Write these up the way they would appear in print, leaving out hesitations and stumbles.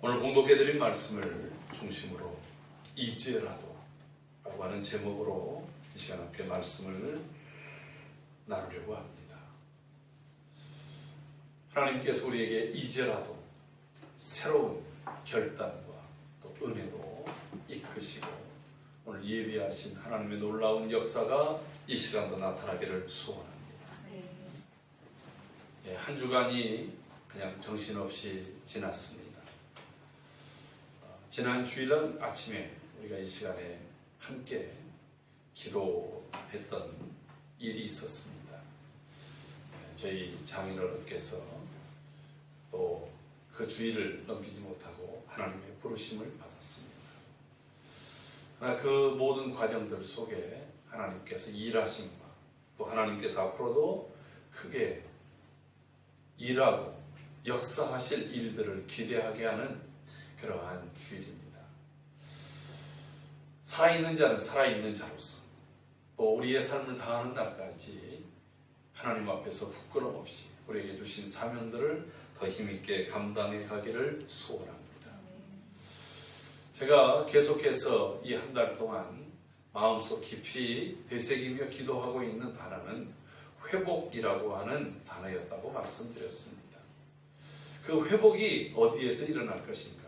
오늘 공독해드린 말씀을 중심으로 이제라도 라고 하는 제목으로 이 시간 함께 말씀을 나누려고 합니다. 하나님께서 우리에게 이제라도 새로운 결단과 또 은혜로 이끄시고 오늘 예비하신 하나님의 놀라운 역사가 이 시간도 나타나기를 소원합니다. 한 주간이 그냥 정신없이 지났습니다. 지난 주일은 아침에 우리가 이 시간에 함께 기도했던 일이 있었습니다. 저희 장인어른께서 또 그 주일을 넘기지 못하고 하나님의 부르심을 받았습니다. 그러나 그 모든 과정들 속에 하나님께서 일하심과 또 하나님께서 앞으로도 크게 일하고 역사하실 일들을 기대하게 하는 그러한 주일입니다. 살아있는 자는 살아있는 자로서 또 우리의 삶을 다하는 날까지 하나님 앞에서 부끄럼 없이 우리에게 주신 사명들을 더 힘있게 감당해 가기를 소원합니다. 제가 계속해서 이 한 달 동안 마음속 깊이 되새기며 기도하고 있는 단어는 회복이라고 하는 단어였다고 말씀드렸습니다. 그 회복이 어디에서 일어날 것인가?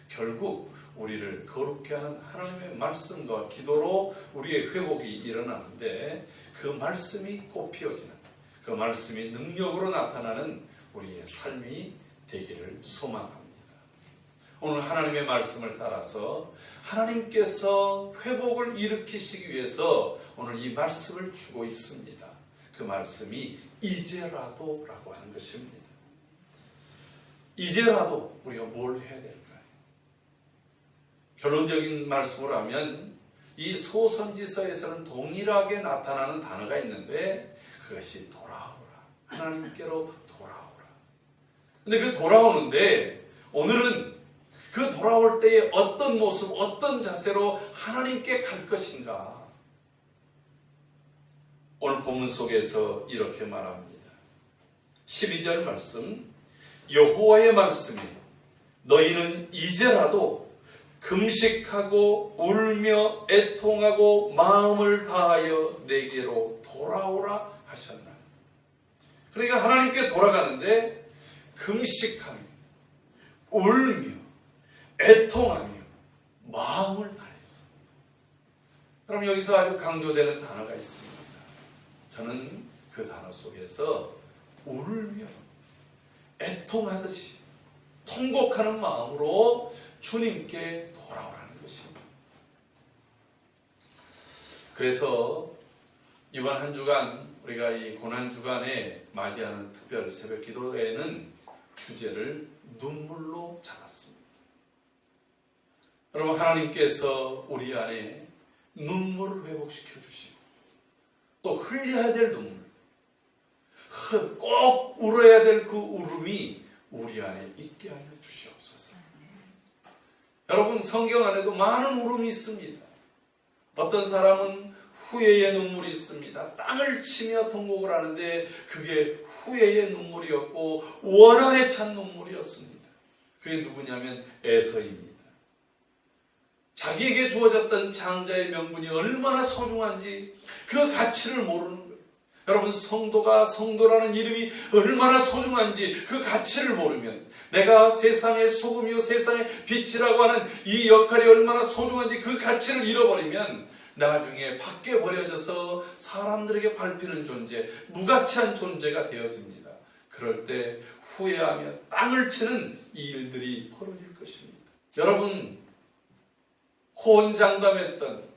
결국 우리를 거룩게 하는 하나님의 말씀과 기도로 우리의 회복이 일어나는데 그 말씀이 꽃피어지는 그 말씀이 능력으로 나타나는 우리의 삶이 되기를 소망합니다. 오늘 하나님의 말씀을 따라서 하나님께서 회복을 일으키시기 위해서 오늘 이 말씀을 주고 있습니다. 그 말씀이 이제라도 라고 하는 것입니다. 이제라도 우리가 뭘 해야 될까요? 결론적인 말씀으로 하면 이 소선지서에서는 동일하게 나타나는 단어가 있는데 그것이 돌아오라. 하나님께로 돌아오라. 근데 그 돌아오는데 오늘은 그 돌아올 때에 어떤 모습, 어떤 자세로 하나님께 갈 것인가? 오늘 본문 속에서 이렇게 말합니다. 12절 말씀, 여호와의 말씀이 너희는 이제라도 금식하고 울며 애통하고 마음을 다하여 내게로 돌아오라 하셨나니. 그러니까 하나님께 돌아가는데 금식하며 울며 애통하며 마음을 다해서. 그럼 여기서 아주 강조되는 단어가 있습니다. 저는 그 단어 속에서 울며 애통하듯이 통곡하는 마음으로 주님께 돌아오라는 것입니다. 그래서 이번 한 주간 우리가 이 고난주간에 맞이하는 특별 새벽 기도회에는 주제를 눈물로 잡았습니다. 여러분, 하나님께서 우리 안에 눈물을 회복시켜 주시고 또 흘려야 될 눈물, 꼭 울어야 될 그 울음이 우리 안에 있게 하여 주시옵소서. 여러분, 성경 안에도 많은 울음이 있습니다. 어떤 사람은 후회의 눈물이 있습니다. 땅을 치며 통곡을 하는데 그게 후회의 눈물이었고 원한에 찬 눈물이었습니다. 그게 누구냐면 에서입니다. 자기에게 주어졌던 장자의 명분이 얼마나 소중한지 그 가치를 모르는 거예요. 여러분, 성도라는 이름이 얼마나 소중한지 그 가치를 모르면, 내가 세상의 소금이요 세상의 빛이라고 하는 이 역할이 얼마나 소중한지 그 가치를 잃어버리면 나중에 밖에 버려져서 사람들에게 밟히는 존재, 무가치한 존재가 되어집니다. 그럴 때 후회하며 땅을 치는 이 일들이 벌어질 것입니다. 여러분, 호언장담했던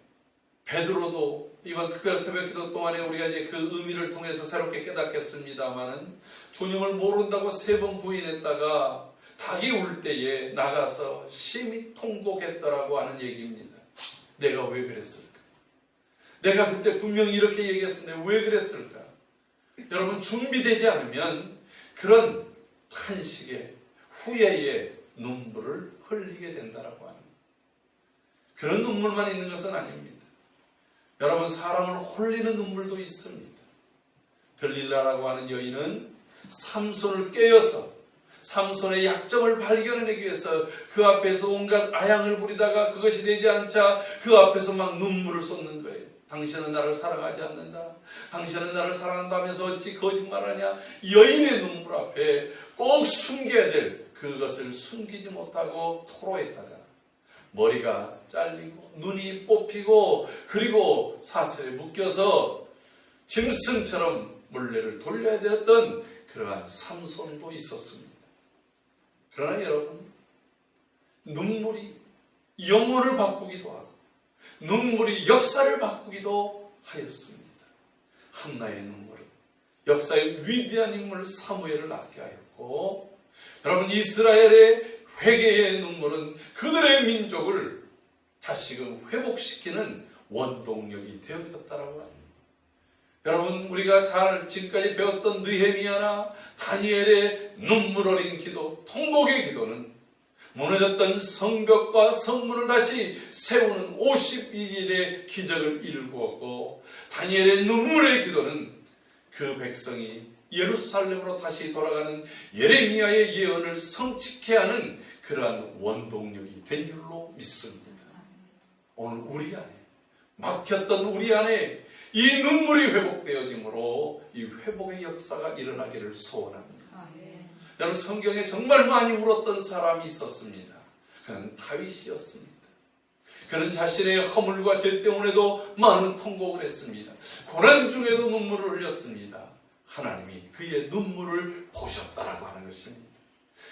베드로도 이번 특별 새벽기도 동안에 우리가 이제 그 의미를 통해서 새롭게 깨닫겠습니다마는 주님을 모른다고 3번 부인했다가 닭이 울 때에 나가서 심히 통곡했다라고 하는 얘기입니다. 내가 왜 그랬을까? 내가 그때 분명히 이렇게 얘기했었는데 왜 그랬을까? 여러분, 준비되지 않으면 그런 탄식의 후회의 눈물을 흘리게 된다라고 하는, 그런 눈물만 있는 것은 아닙니다. 여러분, 사람을 홀리는 눈물도 있습니다. 들릴라라고 하는 여인은 삼손을 깨어서 삼손의 약점을 발견해내기 위해서 그 앞에서 온갖 아양을 부리다가 그것이 되지 않자 그 앞에서 막 눈물을 쏟는 거예요. 당신은 나를 사랑하지 않는다. 당신은 나를 사랑한다면서 어찌 거짓말하냐. 여인의 눈물 앞에 꼭 숨겨야 될 그것을 숨기지 못하고 토로했다가 머리가 잘리고 눈이 뽑히고 그리고 사슬에 묶여서 짐승처럼 물레를 돌려야 되었던 그러한 삼손도 있었습니다. 그러나 여러분, 눈물이 영혼을 바꾸기도 하고 눈물이 역사를 바꾸기도 하였습니다. 한나의 눈물은 역사의 위대한 인물 사무엘을 낳게 하였고, 여러분, 이스라엘의 회개의 눈물은 그들의 민족을 다시금 회복시키는 원동력이 되어졌다라고 합니다. 여러분, 우리가 잘 지금까지 배웠던 느헤미야나 다니엘의 눈물 어린 기도, 통곡의 기도는 무너졌던 성벽과 성문을 다시 세우는 52일의 기적을 일구었고, 다니엘의 눈물의 기도는 그 백성이 예루살렘으로 다시 돌아가는 예레미야의 예언을 성취케 하는 그러한 원동력이 된 줄로 믿습니다. 오늘 우리 안에 막혔던 우리 안에 이 눈물이 회복되어짐으로 이 회복의 역사가 일어나기를 소원합니다. 여러분, 성경에 정말 많이 울었던 사람이 있었습니다. 그는 다윗이었습니다. 그는 자신의 허물과 죄 때문에도 많은 통곡을 했습니다. 고난 중에도 눈물을 흘렸습니다. 하나님이 그의 눈물을 보셨다라고 하는 것입니다.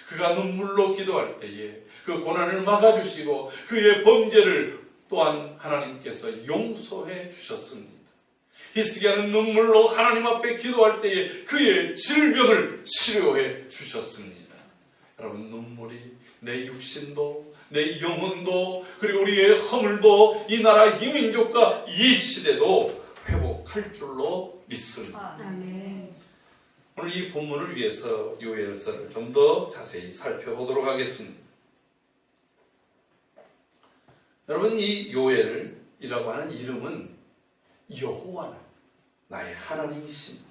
그가 눈물로 기도할 때에 그 고난을 막아주시고 그의 범죄를 또한 하나님께서 용서해 주셨습니다. 히스기야는 눈물로 하나님 앞에 기도할 때에 그의 질병을 치료해 주셨습니다. 여러분, 눈물이 내 육신도 내 영혼도 그리고 우리의 허물도 이 나라 이 민족과 이 시대도 회복할 줄로 믿습니다. 오늘 이 본문을 위해서 요엘서를 좀 더 자세히 살펴보도록 하겠습니다. 여러분, 이 요엘이라고 하는 이름은 여호와는 나의 하나님이십니다.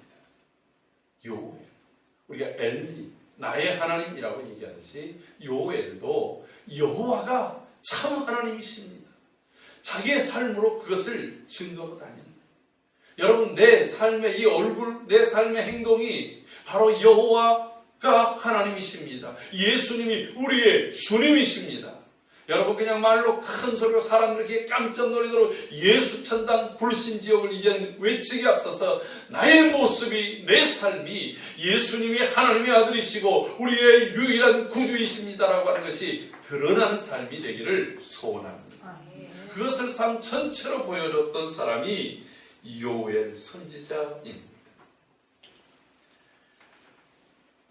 요엘, 우리가 엘리, 나의 하나님이라고 얘기하듯이 요엘도 여호와가 참 하나님이십니다. 자기의 삶으로 그것을 증거하고 다닙니다. 여러분, 내 삶의 이 얼굴, 내 삶의 행동이 바로 여호와가 하나님이십니다. 예수님이 우리의 주님이십니다. 여러분, 그냥 말로 큰 소리로 사람들에게 깜짝 놀리도록 예수 천당 불신지옥을 이제는 외치기 앞서서 나의 모습이, 내 삶이 예수님이 하나님의 아들이시고 우리의 유일한 구주이십니다라고 하는 것이 드러나는 삶이 되기를 소원합니다. 그것을 삶 전체로 보여줬던 사람이 요엘 선지자입니다.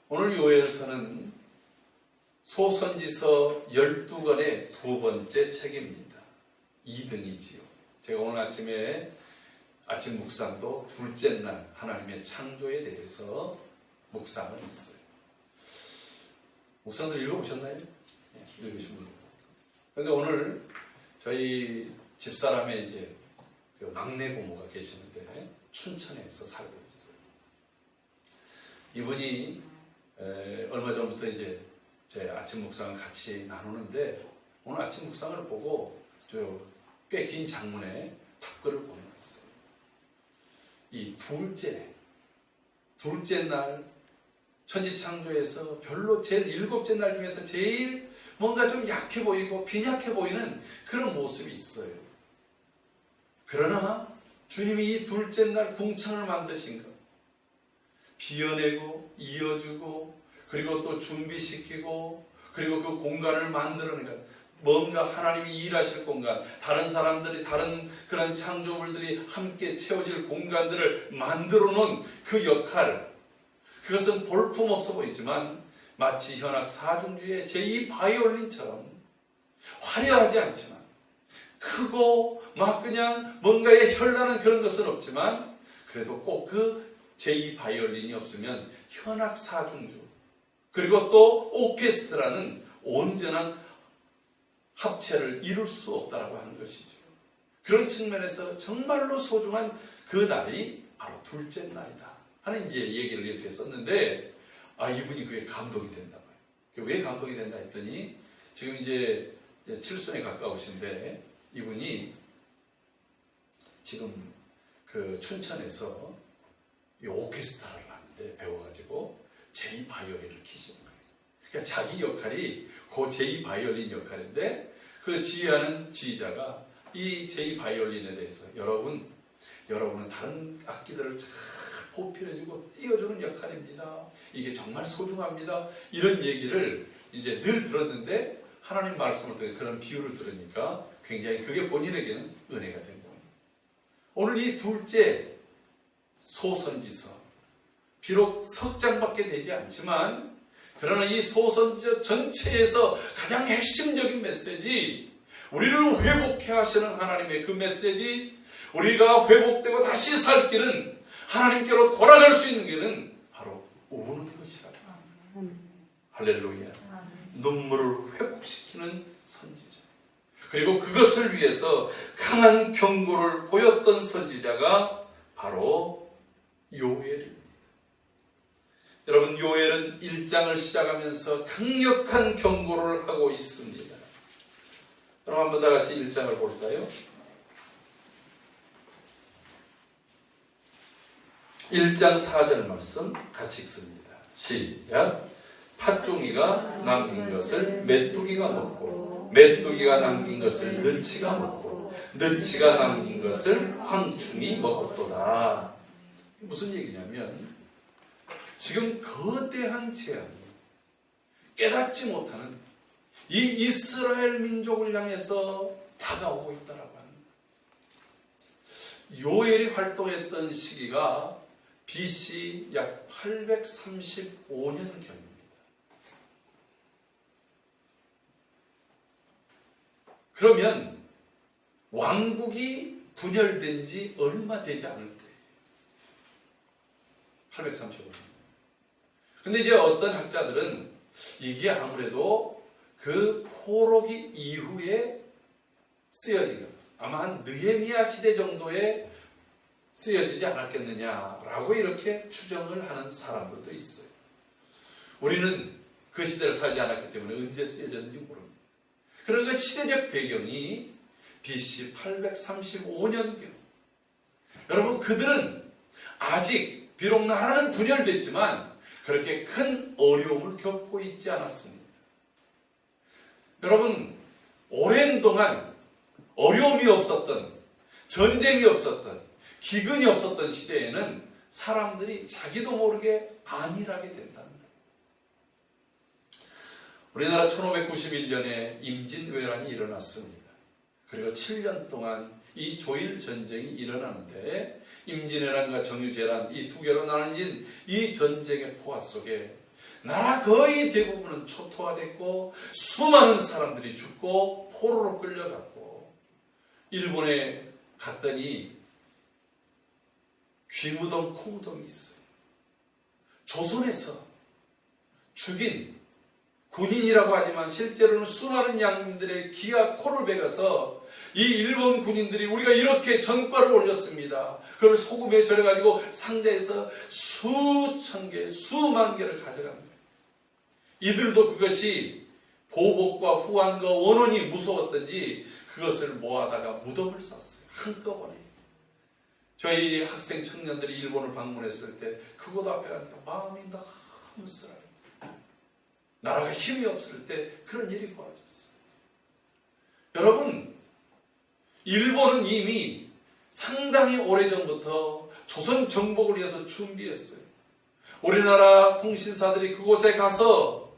오늘 요엘서는 소선지서 12권의 두 번째 책입니다. 2등이지요. 제가 오늘 아침에 아침 묵상도 둘째 날 하나님의 창조에 대해서 묵상을 했어요. 묵상들 읽어보셨나요? 네, 읽으신 분들. 그런데 오늘 저희 집사람의 이제 그 막내 고모가 계시는데 춘천에서 살고 있어요. 이분이 얼마 전부터 이제 제 아침 묵상을 같이 나누는데 오늘 아침 묵상을 보고 꽤 긴 장문의 답글을 보내왔어요. 이 둘째 날 천지창조에서 별로 제일 7째 날 중에서 제일 뭔가 좀 약해 보이고 빈약해 보이는 그런 모습이 있어요. 그러나 주님이 이 둘째 날 궁창을 만드신 것, 비워내고 이어주고 그리고 또 준비시키고 그리고 그 공간을 만들어낸 것, 뭔가 하나님이 일하실 공간, 다른 사람들이 다른 그런 창조물들이 함께 채워질 공간들을 만들어 놓은 그 역할, 그것은 볼품없어 보이지만 마치 현악 사중주의 제2 바이올린처럼 화려하지 않지만 크고 막 그냥 뭔가에 혈나는 그런 것은 없지만 그래도 꼭 그 제2 바이올린이 없으면 현악 사중주 그리고 또 오케스트라는 온전한 합체를 이룰 수 없다라고 하는 것이죠. 그런 측면에서 정말로 소중한 그 날이 바로 둘째 날이다 하는 이제 얘기를 이렇게 썼는데 이분이 그게 감동이 됐나 봐요. 왜 감동이 된다 했더니 지금 이제 칠순에 가까우신데 이분이 지금 그 춘천에서 이 오케스트라를 하는데 배워가지고 제2 바이올린을 키시는 거예요. 그러니까 자기 역할이 그 제2 바이올린 역할인데 그 지휘하는 지휘자가 이 제2 바이올린에 대해서 여러분은 다른 악기들을 잘 보필해주고 띄워주는 역할입니다. 이게 정말 소중합니다. 이런 얘기를 이제 늘 들었는데 하나님 말씀을 통해 그런 비유를 들으니까 굉장히 그게 본인에게는 은혜가 된 거예요. 오늘 이 둘째 소선지서, 비록 석 장밖에 되지 않지만 그러나 이 소선지서 전체에서 가장 핵심적인 메시지, 우리를 회복해 하시는 하나님의 그 메시지, 우리가 회복되고 다시 살 길은, 하나님께로 돌아갈 수 있는 길은 바로 우는 것이라고. 할렐루야. 눈물을 회복시키는 선지자. 그리고 그것을 위해서 강한 경고를 보였던 선지자가 바로 요엘입니다. 여러분, 요엘은 1장을 시작하면서 강력한 경고를 하고 있습니다. 그럼 한번 다 같이 1장을 볼까요? 1장 4절 말씀 같이 읽습니다. 시작. 팥종이가 남긴 것을 메뚜기가 먹고, 메뚜기가 남긴 것을 느치가 먹고, 느치가 남긴 것을 황충이 먹었도다. 무슨 얘기냐면 지금 거대한 재앙이 깨닫지 못하는 이 이스라엘 민족을 향해서 다가오고 있다라고 하는 거예요. 요엘이 활동했던 시기가 BC 약 835년경입니다. 그러면 왕국이 분열된 지 얼마 되지 않을 때 835년. 근데 이제 어떤 학자들은 이게 아무래도 그 포로기 이후에 쓰여진 것, 아마 한 느헤미야 시대 정도에 쓰여지지 않았겠느냐라고 이렇게 추정을 하는 사람들도 있어요. 우리는 그 시대를 살지 않았기 때문에 언제 쓰여졌는지 모릅니다. 그러나 그 시대적 배경이 BC 835년경. 여러분, 그들은 아직 비록 나라는 분열됐지만 그렇게 큰 어려움을 겪고 있지 않았습니다. 여러분, 오랜 동안 어려움이 없었던, 전쟁이 없었던, 기근이 없었던 시대에는 사람들이 자기도 모르게 안일하게 된다는 거예요. 우리나라 1591년에 임진왜란이 일어났습니다. 그리고 7년 동안 이 조일 전쟁이 일어나는데 임진왜란과 정유재란 이 두 개로 나눠진 이 전쟁의 포화 속에 나라 거의 대부분은 초토화됐고 수많은 사람들이 죽고 포로로 끌려갔고, 일본에 갔더니 귀무덤 코무덤이 있어요. 조선에서 죽인 군인이라고 하지만 실제로는 수많은 양민들의 기와 코를 베가서 이 일본 군인들이 우리가 이렇게 전과를 올렸습니다. 그걸 소금에 절여가지고 상자에서 수천 개, 수만 개를 가져간 거예요. 이들도 그것이 보복과 후환과 원혼이 무서웠던지 그것을 모아다가 무덤을 쌌어요. 한꺼번에. 저희 학생 청년들이 일본을 방문했을 때 그곳 앞에 가니까 마음이 너무 쓰라요. 나라가 힘이 없을 때 그런 일이 벌어졌어요. 여러분, 일본은 이미 상당히 오래전부터 조선 정복을 위해서 준비했어요. 우리나라 통신사들이 그곳에 가서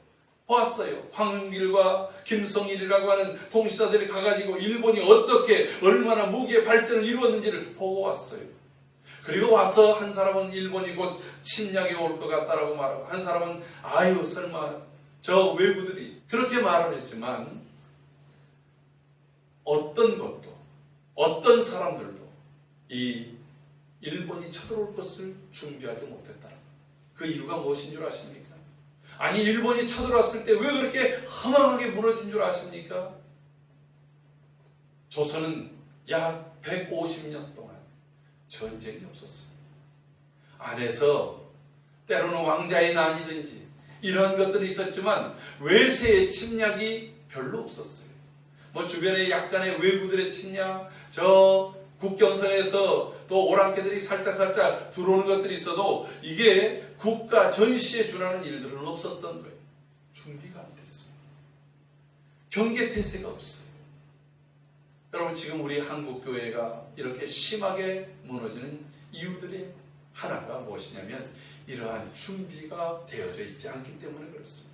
보았어요. 황은길과 김성일이라고 하는 통신사들이 가가지고 일본이 어떻게 얼마나 무기의 발전을 이루었는지를 보고 왔어요. 그리고 와서 한 사람은 일본이 곧 침략이 올 것 같다라고 말하고, 한 사람은 아유 설마 저 외구들이 그렇게 말을 했지만 어떤 것도 어떤 사람들도 이 일본이 쳐들어올 것을 준비하지 못했다. 그 이유가 무엇인 줄 아십니까? 아니, 일본이 쳐들어왔을 때 왜 그렇게 허망하게 무너진 줄 아십니까? 조선은 약 150년 동안 전쟁이 없었습니다. 안에서 때로는 왕자의 난이든지 이러한 것들이 있었지만 외세의 침략이 별로 없었어요. 뭐 주변에 약간의 외구들의 침략, 저 국경선에서 또 오랑캐들이 살짝 들어오는 것들이 있어도 이게 국가 전시에 준하는 일들은 없었던 거예요. 준비가 안 됐습니다. 경계태세가 없어요. 여러분, 지금 우리 한국교회가 이렇게 심하게 무너지는 이유들의 하나가 무엇이냐면 이러한 준비가 되어져 있지 않기 때문에 그렇습니다.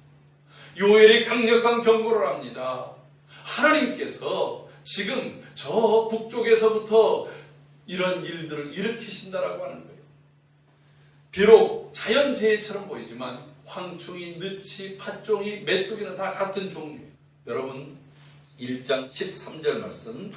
요엘이 강력한 경고를 합니다. 하나님께서 지금 저 북쪽에서부터 이런 일들을 일으키신다라고 하는 거예요. 비록 자연재해처럼 보이지만 황충이, 느치, 팥종이, 메뚜기는 다 같은 종류예요. 여러분, 1장 13절 말씀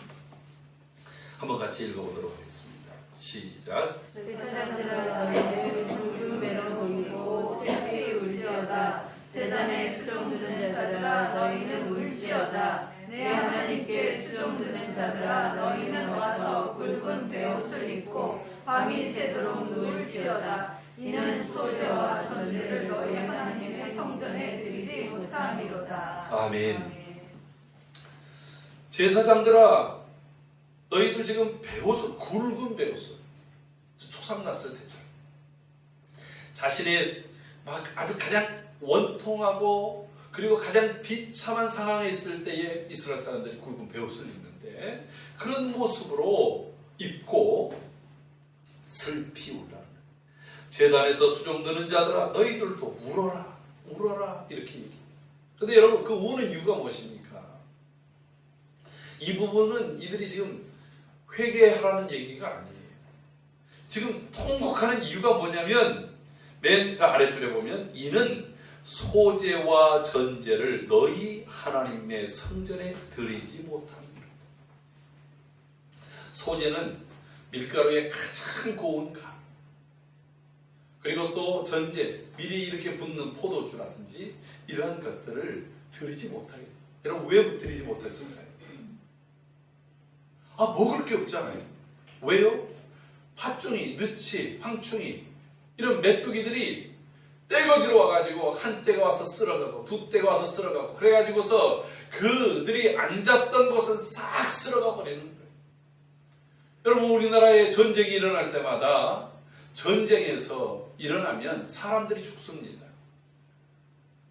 한번 같이 읽어보도록 하겠습니다. 시작. 제사장들아 너희는 불금에로 울고 슬피 울지어다. 제단에 수종드는 자들아 너희는 울지어다. 내 하나님께 수종드는 자들아 너희는 와서 굵은 베옷을 입고 밤이 새도록 누울지어다. 이는 소재와 전제를 너희 하나님의 성전에 드리지 못함이로다. 아멘. 제사장들아 너희들 지금 베옷을, 굵은 베옷을, 초상났을 때죠. 자신의 막 아주 가장 원통하고 그리고 가장 비참한 상황에 있을 때에 이스라엘 사람들이 굵은 베옷을 입는데 그런 모습으로 입고 슬피 울라. 제단에서 수종드는 자들아 너희들도 울어라, 울어라 이렇게 얘기해요. 근데 여러분, 그 우는 이유가 무엇입니까? 이 부분은 이들이 지금 회개하라는 얘기가 아니에요. 지금 통곡하는 이유가 뭐냐면 맨 아래줄에 보면 이는 소재와 전제를 너희 하나님의 성전에 드리지 못합니다. 소재는 밀가루의 가장 고운 가루, 그리고 또 전제, 미리 이렇게 붓는 포도주라든지 이러한 것들을 드리지 못하게. 여러분, 왜 드리지 못했을까요? 먹을 게 없잖아요. 왜요? 팥종이, 느치, 황충이 이런 메뚜기들이 떼거지로 와가지고 한 떼가 와서 쓸어가고 두 떼가 와서 쓸어가고 그래가지고서 그들이 앉았던 곳은 싹 쓸어가 버리는 거예요. 여러분, 우리나라에 전쟁이 일어날 때마다 전쟁에서 일어나면 사람들이 죽습니다.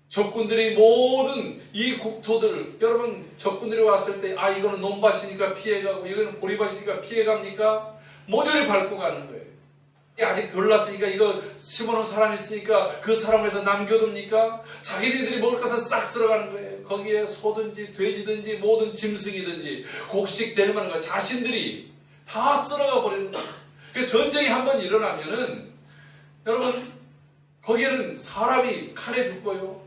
적군들이 모든 이 국토들, 여러분, 적군들이 왔을 때 이거는 논밭이니까 피해가고 이거는 보리밭이니까 피해갑니까? 모조리 밟고 가는 거예요. 아직 덜 났으니까 이거 심어놓은 사람이 있으니까 그 사람을 해서 남겨둡니까? 자기네들이 먹을 것을 싹 쓸어가는 거예요. 거기에 소든지 돼지든지 모든 짐승이든지 곡식되는 거 자신들이 다 쓸어가 버리는 거예요. 그 전쟁이 한번 일어나면은 여러분, 거기에는 사람이 칼에 죽고요.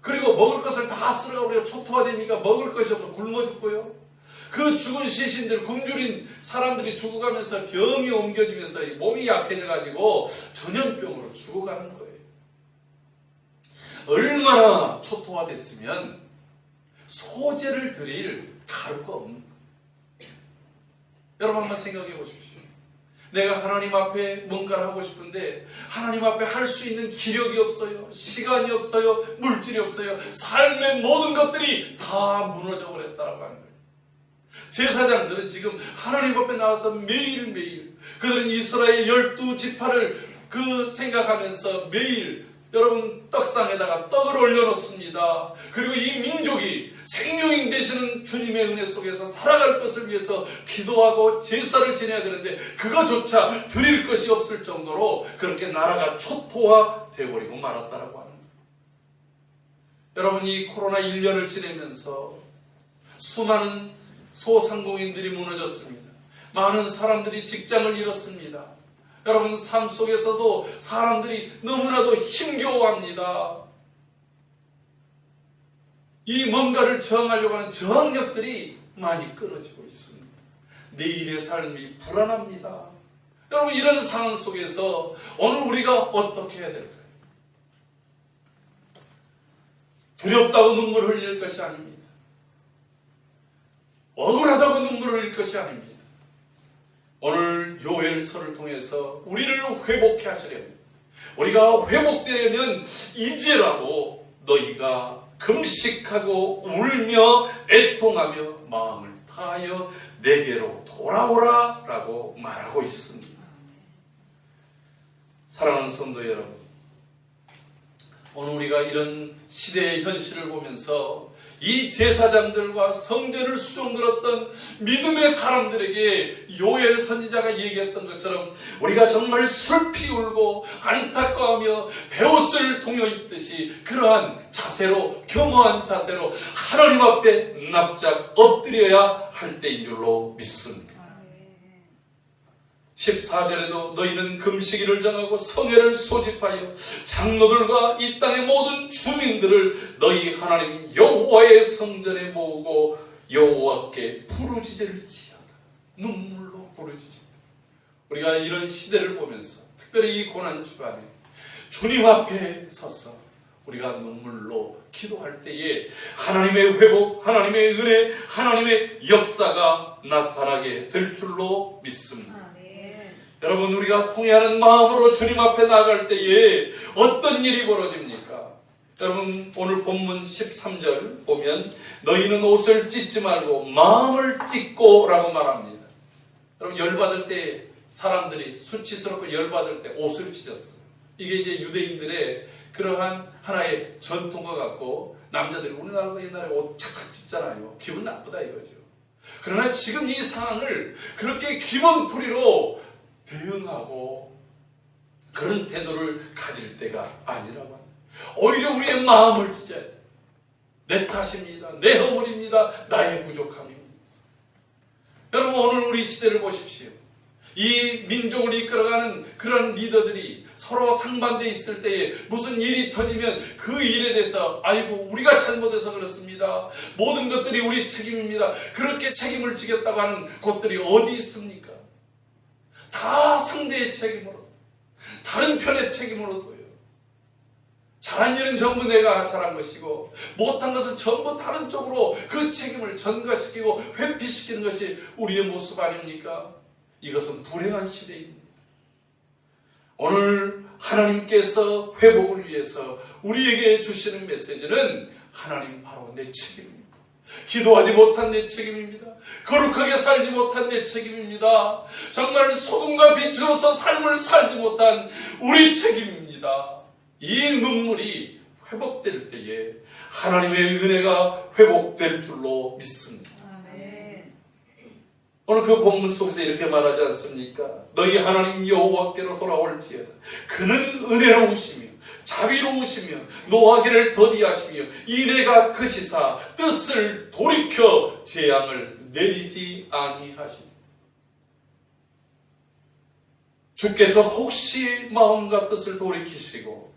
그리고 먹을 것을 다 쓸어가 버려 초토화되니까 먹을 것이 없어 굶어 죽고요. 그 죽은 시신들, 굶주린 사람들이 죽어가면서 병이 옮겨지면서 몸이 약해져가지고 전염병으로 죽어가는 거예요. 얼마나 초토화됐으면 소재를 드릴 가루가 없는 거예요. 여러분, 한번 생각해 보십시오. 내가 하나님 앞에 뭔가를 하고 싶은데 하나님 앞에 할 수 있는 기력이 없어요. 시간이 없어요. 물질이 없어요. 삶의 모든 것들이 다 무너져 버렸다라고 하는 거예요. 제사장들은 지금 하나님 앞에 나와서 매일매일 그들은 이스라엘 12지파를 생각하면서 매일 여러분 떡상에다가 떡을 올려놓습니다. 그리고 이 민족이 생명인 되시는 주님의 은혜 속에서 살아갈 것을 위해서 기도하고 제사를 지내야 되는데 그거조차 드릴 것이 없을 정도로 그렇게 나라가 초토화되어버리고 말았다라고 하는 거예요. 여러분, 이 코로나 1년을 지내면서 수많은 소상공인들이 무너졌습니다. 많은 사람들이 직장을 잃었습니다. 여러분, 삶 속에서도 사람들이 너무나도 힘겨워합니다. 이 뭔가를 저항하려고 하는 저항력들이 많이 끊어지고 있습니다. 내일의 삶이 불안합니다. 여러분, 이런 상황 속에서 오늘 우리가 어떻게 해야 될까요? 두렵다고 눈물 흘릴 것이 아닙니다. 억울하다고 눈물을 흘릴 것이 아닙니다. 오늘 요엘서를 통해서 우리를 회복해 하시려면 우리가 회복되려면 이제라도 너희가 금식하고 울며 애통하며 마음을 다하여 내게로 돌아오라 라고 말하고 있습니다. 사랑하는 성도 여러분, 오늘 우리가 이런 시대의 현실을 보면서 이 제사장들과 성전을 수종들었던 믿음의 사람들에게 요엘 선지자가 얘기했던 것처럼 우리가 정말 슬피 울고 안타까워하며 베옷을 동여 있듯이 그러한 자세로, 겸허한 자세로 하나님 앞에 납작 엎드려야 할 때인 줄로 믿습니다. 14절에도 너희는 금식일을 정하고 성회를 소집하여 장로들과 이 땅의 모든 주민들을 너희 하나님 여호와의 성전에 모으고 여호와께 부르짖을지어다. 눈물로 부르짖을다. 우리가 이런 시대를 보면서 특별히 이 고난 주간에 주님 앞에 서서 우리가 눈물로 기도할 때에 하나님의 회복, 하나님의 은혜, 하나님의 역사가 나타나게 될 줄로 믿습니다. 여러분, 우리가 통회하는 마음으로 주님 앞에 나갈 때에 어떤 일이 벌어집니까? 여러분, 오늘 본문 13절 보면 너희는 옷을 찢지 말고 마음을 찢고 라고 말합니다. 여러분, 열받을 때 사람들이 수치스럽고 열받을 때 옷을 찢었어요. 이게 이제 유대인들의 그러한 하나의 전통과 같고, 남자들이 우리나라도 옛날에 옷 착착 찢잖아요. 기분 나쁘다 이거죠. 그러나 지금 이 상황을 그렇게 기본풀이로 대응하고 그런 태도를 가질 때가 아니라고 합니다. 오히려 우리의 마음을 찢어야 돼. 내 탓입니다. 내 허물입니다. 나의 부족함입니다. 여러분, 오늘 우리 시대를 보십시오. 이 민족을 이끌어가는 그런 리더들이 서로 상반되어 있을 때에 무슨 일이 터지면 그 일에 대해서 아이고 우리가 잘못해서 그렇습니다. 모든 것들이 우리 책임입니다. 그렇게 책임을 지겠다고 하는 곳들이 어디 있습니까? 다 상대의 책임으로, 다른 편의 책임으로 둬요. 잘한 일은 전부 내가 잘한 것이고 못한 것은 전부 다른 쪽으로 그 책임을 전가시키고 회피시키는 것이 우리의 모습 아닙니까? 이것은 불행한 시대입니다. 오늘 하나님께서 회복을 위해서 우리에게 주시는 메시지는 하나님 바로 내 책임입니다. 기도하지 못한 내 책임입니다. 거룩하게 살지 못한 내 책임입니다. 정말 소금과 빛으로서 삶을 살지 못한 우리 책임입니다. 이 눈물이 회복될 때에 하나님의 은혜가 회복될 줄로 믿습니다. 아멘. 오늘 그 본문 속에서 이렇게 말하지 않습니까? 너희 하나님 여호와께로 돌아올지어다. 그는 은혜로우시며 자비로우시며 노하기를 더디하시며 이래가 크시사 뜻을 돌이켜 재앙을 내리지 아니하시니. 주께서 혹시 마음과 뜻을 돌이키시고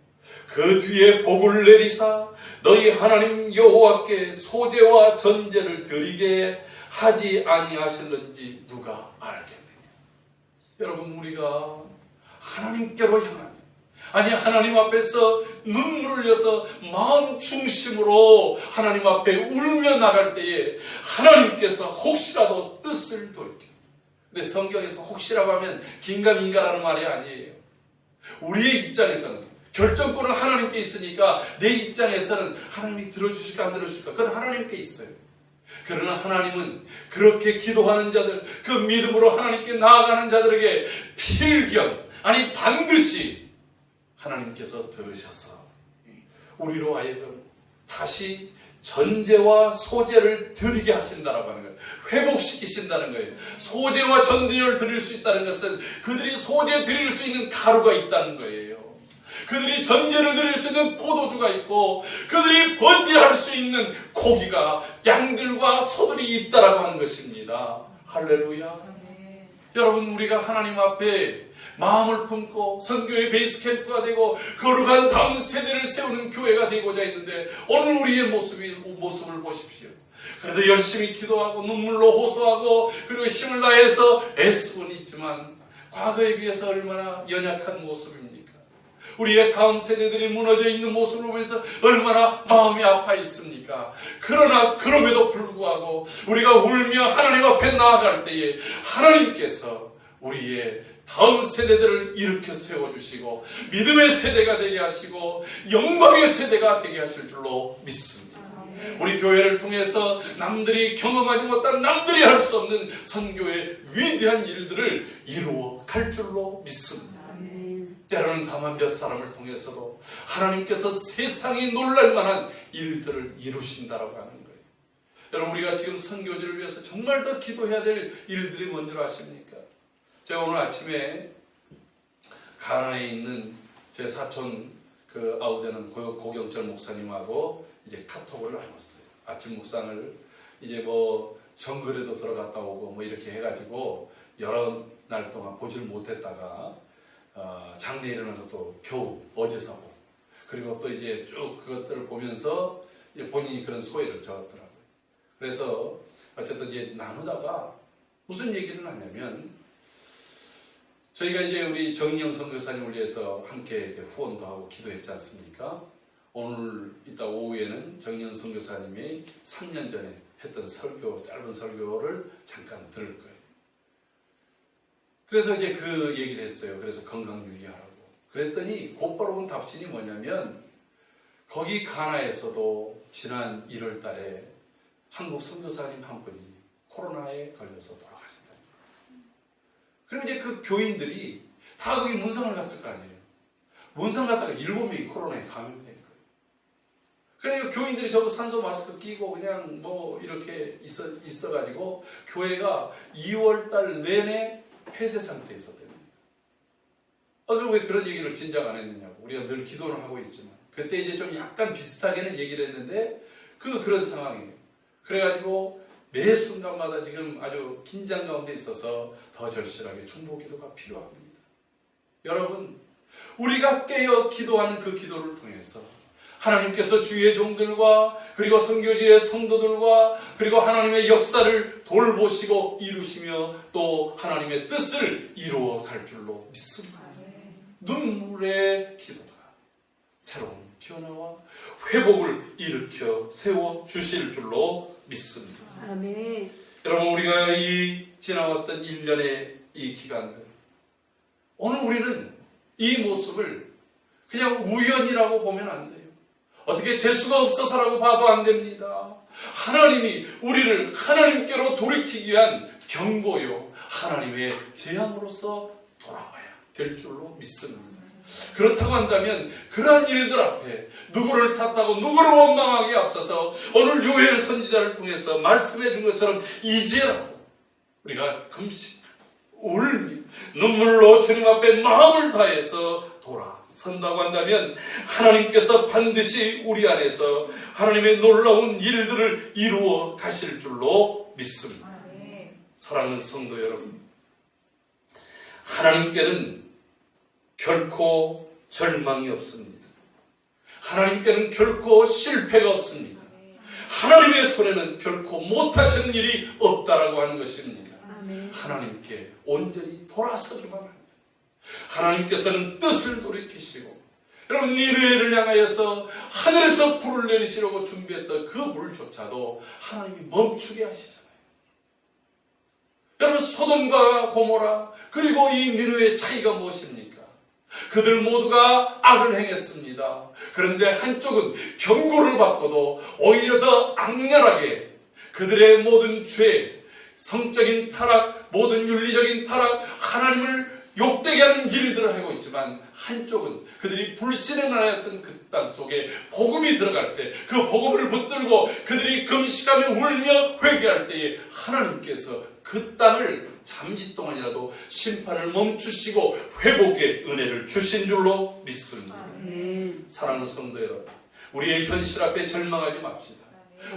그 뒤에 복을 내리사 너희 하나님 여호와께 소제와 전제를 드리게 하지 아니하실는지 누가 알겠느냐. 여러분, 우리가 하나님께로 향하는, 아니 하나님 앞에서 눈물을 흘려서 마음 중심으로 하나님 앞에 울며 나갈 때에 하나님께서 혹시라도 뜻을 돌이켜. 근데 성경에서 혹시라고 하면 긴가민가라는 말이 아니에요. 우리의 입장에서는 결정권은 하나님께 있으니까 내 입장에서는 하나님이 들어주실까 안 들어주실까 그건 하나님께 있어요. 그러나 하나님은 그렇게 기도하는 자들, 그 믿음으로 하나님께 나아가는 자들에게 필경, 아니 반드시 하나님께서 들으셔서 우리로 하여금 다시 전제와 소제를 드리게 하신다라고 하는 거예요. 회복시키신다는 거예요. 소제와 전제를 드릴 수 있다는 것은 그들이 소제 드릴 수 있는 가루가 있다는 거예요. 그들이 전제를 드릴 수 있는 포도주가 있고 그들이 번제할 수 있는 고기가 양들과 소들이 있다라고 하는 것입니다. 할렐루야. 여러분, 우리가 하나님 앞에 마음을 품고 선교의 베이스 캠프가 되고 거룩한 다음 세대를 세우는 교회가 되고자 했는데 오늘 우리의 모습을 보십시오. 그래도 열심히 기도하고 눈물로 호소하고 그리고 힘을 다해서 애쓰고는 있지만 과거에 비해서 얼마나 연약한 모습입니까? 우리의 다음 세대들이 무너져 있는 모습을 보면서 얼마나 마음이 아파 있습니까? 그러나 그럼에도 불구하고 우리가 울며 하나님 앞에 나아갈 때에 하나님께서 우리의 다음 세대들을 일으켜 세워주시고 믿음의 세대가 되게 하시고 영광의 세대가 되게 하실 줄로 믿습니다. 우리 교회를 통해서 남들이 경험하지 못한, 남들이 할 수 없는 선교의 위대한 일들을 이루어 갈 줄로 믿습니다. 때로는 다만 몇 사람을 통해서도 하나님께서 세상이 놀랄 만한 일들을 이루신다라고 하는 거예요. 여러분, 우리가 지금 선교지를 위해서 정말 더 기도해야 될 일들이 뭔지 아십니까? 제가 오늘 아침에 가나에 있는 제 사촌 아우되는 고경철 목사님하고 이제 카톡을 나눴어요. 아침 묵상을 이제 뭐 정글에도 들어갔다 오고 뭐 이렇게 해가지고 여러 날 동안 보질 못했다가 장례 일어난 것도 겨우 어제서 보고, 그리고 또 이제 쭉 그것들을 보면서 이제 본인이 그런 소회를 적었더라고요. 그래서 어쨌든 이제 나누다가 무슨 얘기를 하냐면, 저희가 이제 우리 정인영 선교사님을 위해서 함께 이제 후원도 하고 기도했지 않습니까? 오늘 이따 오후에는 정인영 선교사님이 3년 전에 했던 설교, 짧은 설교를 잠깐 들을 거예요. 그래서 이제 그 얘기를 했어요. 그래서 건강 유의하라고. 그랬더니 곧바로 온 답신이 뭐냐면, 거기 가나에서도 지난 1월 달에 한국 선교사님 한 분이 코로나에 걸려서 돌아가신다. 그리고 이제 그 교인들이 다 거기 문상을 갔을 거 아니에요. 문상 갔다가 7명이 코로나에 감염된 거예요. 그래서 교인들이 전부 산소 마스크 끼고 그냥 뭐 이렇게 있어가지고 교회가 2월달 내내 폐쇄 상태에 있었대요. 그럼 왜 그런 얘기를 진작 안 했느냐고. 우리가 늘 기도를 하고 있지만 그때 이제 좀 약간 비슷하게는 얘기를 했는데 그런 상황이에요. 그래가지고 매 순간마다 지금 아주 긴장 가운데 있어서 더 절실하게 중보 기도가 필요합니다. 여러분, 우리가 깨어 기도하는 그 기도를 통해서 하나님께서 주의 종들과 그리고 선교지의 성도들과 그리고 하나님의 역사를 돌보시고 이루시며 또 하나님의 뜻을 이루어 갈 줄로 믿습니다. 눈물의 기도가 새로운 변화와 회복을 일으켜 세워주실 줄로 믿습니다. 아멘. 여러분, 우리가 이 지나왔던 1년의 이 기간들, 오늘 우리는 이 모습을 그냥 우연이라고 보면 안 돼요. 어떻게 재수가 없어서라고 봐도 안 됩니다. 하나님이 우리를 하나님께로 돌이키기 위한 경고요, 하나님의 재앙으로서 돌아와야 될 줄로 믿습니다. 그렇다고 한다면 그러한 일들 앞에 누구를 탓하고 누구를 원망하기에 앞서서 오늘 요엘 선지자를 통해서 말씀해 준 것처럼 이제라도 우리가 금식, 울며 눈물로 주님 앞에 마음을 다해서 돌아선다고 한다면 하나님께서 반드시 우리 안에서 하나님의 놀라운 일들을 이루어 가실 줄로 믿습니다. 사랑하는 성도 여러분, 하나님께는 결코 절망이 없습니다. 하나님께는 결코 실패가 없습니다. 하나님의 손에는 결코 못하신 일이 없다라고 하는 것입니다. 하나님께 온전히 돌아서기만 합니다. 하나님께서는 뜻을 돌이키시고, 여러분, 니느웨를 향하여서 하늘에서 불을 내리시려고 준비했던 그 불조차도 하나님이 멈추게 하시잖아요. 여러분, 소돔과 고모라 그리고 이 니느웨의 차이가 무엇입니까? 그들 모두가 악을 행했습니다. 그런데 한쪽은 경고를 받고도 오히려 더 악랄하게 그들의 모든 죄, 성적인 타락, 모든 윤리적인 타락, 하나님을 욕되게 하는 일들을 하고 있지만, 한쪽은 그들이 불신의 나라였던 그 땅 속에 복음이 들어갈 때 그 복음을 붙들고 그들이 금식하며 울며 회개할 때에 하나님께서 그 땅을 잠시 동안이라도 심판을 멈추시고 회복의 은혜를 주신 줄로 믿습니다. 사랑하는 성도 여러분, 우리의 현실 앞에 절망하지 맙시다.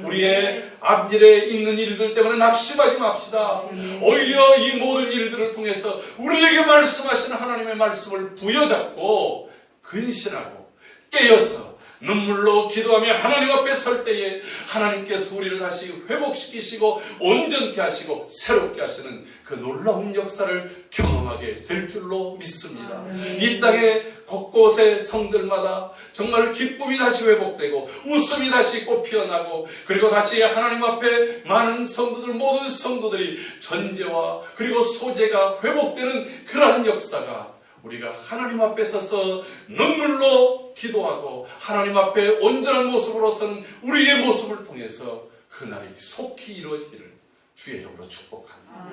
우리의 앞일에 있는 일들 때문에 낙심하지 맙시다. 오히려 이 모든 일들을 통해서 우리에게 말씀하시는 하나님의 말씀을 부여잡고 근신하고 깨어서 눈물로 기도하며 하나님 앞에 설 때에 하나님께서 우리를 다시 회복시키시고 온전케 하시고 새롭게 하시는 그 놀라운 역사를 경험하게 될 줄로 믿습니다. 이 땅의 곳곳의 성들마다 정말 기쁨이 다시 회복되고 웃음이 다시 꽃 피어나고 그리고 다시 하나님 앞에 많은 성도들 모든 성도들이 전제와 그리고 소재가 회복되는 그러한 역사가 우리가 하나님 앞에 서서 눈물로 기도하고 하나님 앞에 온전한 모습으로 서는 우리의 모습을 통해서 그날이 속히 이루어지기를 주의 이름으로 축복합니다.